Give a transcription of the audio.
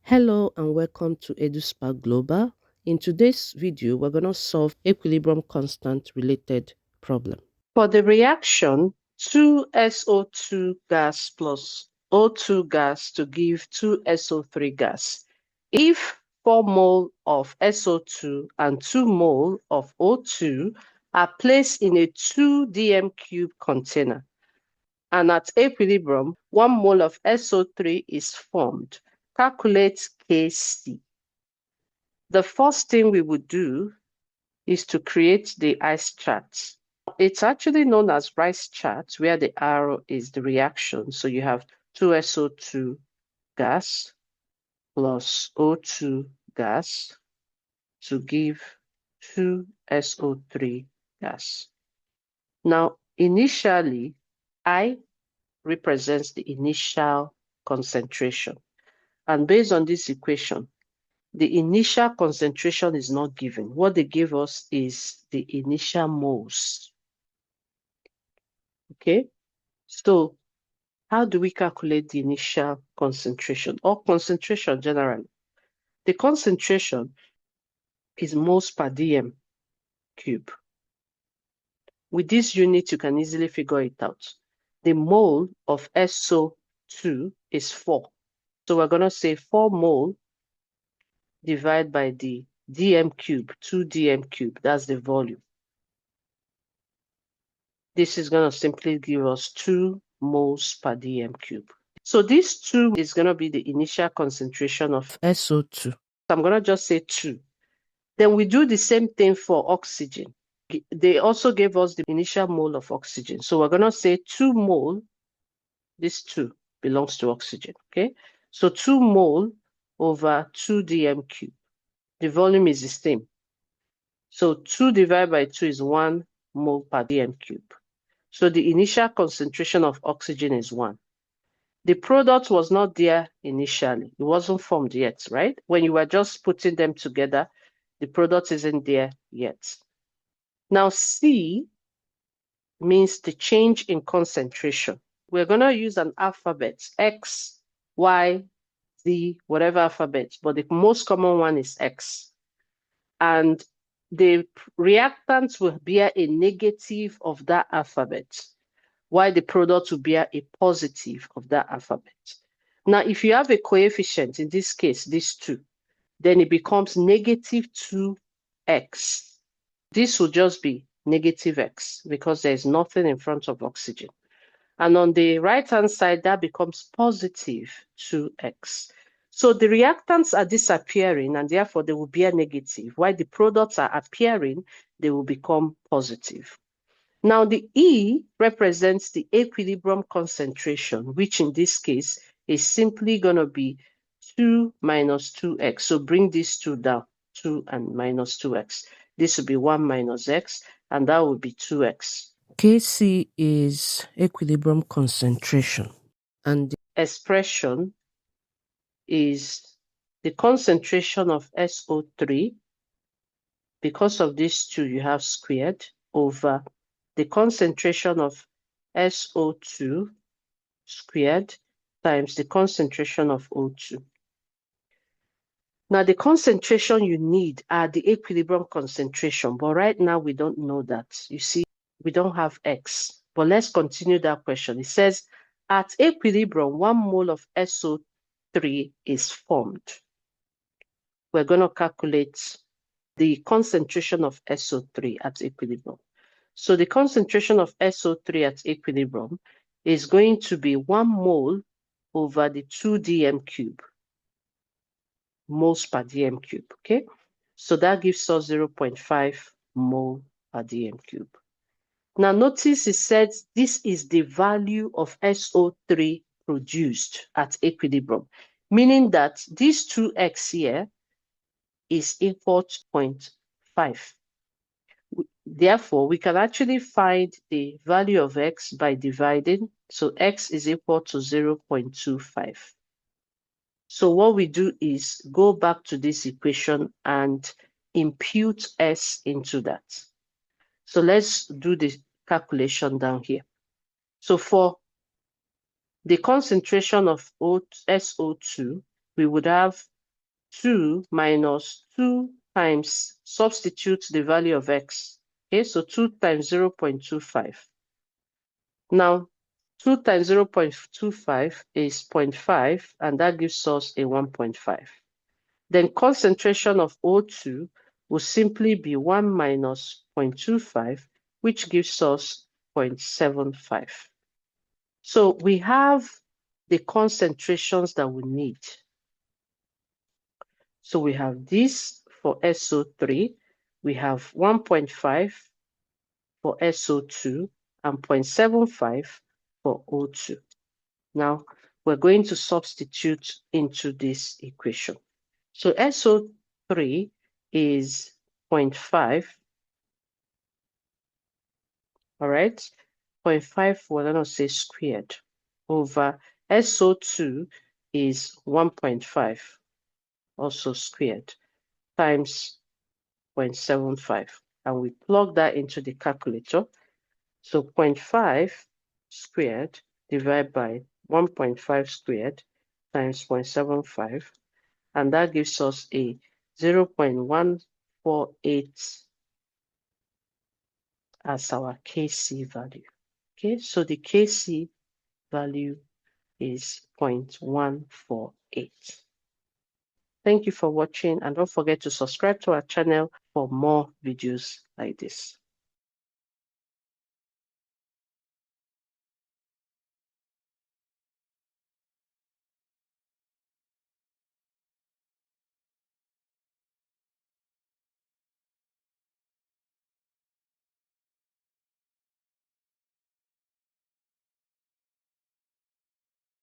Hello and welcome to EduSpark Global. In today's video, we're going to solve equilibrium constant related problem. For the reaction 2SO2 gas plus O2 gas to give 2SO3 gas, if 4 mole of SO2 and 2 mole of O2 are placed in a 2dm cube container, and at equilibrium, 1 mole of SO3 is formed, calculate Kc. The first thing we would do is to create the ice chart. It's actually known as rice chart, where the arrow is the reaction. So you have 2SO2 gas plus O2 gas to give 2SO3 gas. Now, initially, I represents the initial concentration. And based on this equation, the initial concentration is not given. What they give us is the initial moles. Okay, so how do we calculate the initial concentration or concentration generally? The concentration is moles per dm cube. With this unit, you can easily figure it out. The mole of SO2 is 4. So we're going to say 4 mole divided by the dm cube, 2dm cube, that's the volume. This is going to simply give us 2 moles per dm cube. So this 2 is going to be the initial concentration of SO2. So I'm going to just say 2. Then we do the same thing for oxygen. They also gave us the initial mole of oxygen. So we're going to say 2 mole, this 2 belongs to oxygen, okay? So 2 mole over 2 dm cube. The volume is the same. So 2 divided by 2 is 1 mole per dm cube. So the initial concentration of oxygen is 1. The product was not there initially. It wasn't formed yet, right? When you were just putting them together, the product isn't there yet. Now C means the change in concentration. We're going to use an alphabet, X, Y, Z, whatever alphabet, but the most common one is X. And the reactants will bear a negative of that alphabet, while the product will bear a positive of that alphabet. Now, if you have a coefficient, in this case, this 2, then it becomes negative 2x. This will just be negative x because there's nothing in front of oxygen. And on the right-hand side, that becomes positive 2x. So the reactants are disappearing, and therefore they will bear negative. While the products are appearing, they will become positive. Now, the E represents the equilibrium concentration, which in this case is simply going to be 2 minus 2x. So bring these two down, 2 and minus 2x. This will be 1 minus x, and that will be 2x. Kc is equilibrium concentration, and the expression is the concentration of SO3. Because of these two, you have squared over the concentration of SO2 squared times the concentration of O2. Now, the concentration you need are the equilibrium concentration, but right now we don't know that. You see, we don't have X. But let's continue that question. It says, at equilibrium, 1 mole of SO3 is formed. We're going to calculate the concentration of SO3 at equilibrium. So the concentration of SO3 at equilibrium is going to be 1 mole over the 2dm cube. Moles per dm cube, okay? So that gives us 0.5 mole per dm cube. Now notice it says this is the value of SO3 produced at equilibrium, meaning that this 2x here is equal to 0.5. Therefore, we can actually find the value of x by dividing. So x is equal to 0.25. So what we do is go back to this equation and impute S into that. So let's do the calculation down here. So for the concentration of SO2, we would have 2 minus 2 times, substitute the value of x. Okay, so 2 times 0.25. Now, 2 times 0.25 is 0.5, and that gives us a 1.5. Then concentration of O2 will simply be 1 minus 0.25, which gives us 0.75. So we have the concentrations that we need. So we have this for SO3, we have 1.5 for SO2, and 0.75 for O2. Now, we're going to substitute into this equation. So SO3 is 0.5, all right? 0.5, we're going to say squared, over SO2 is 1.5, also squared, times 0.75. And we plug that into the calculator. So 0.5 squared divided by 1.5 squared times 0.75, and that gives us a 0.148 as our Kc value. Okay, so the Kc value is 0.148. Thank you for watching, and don't forget to subscribe to our channel for more videos like this.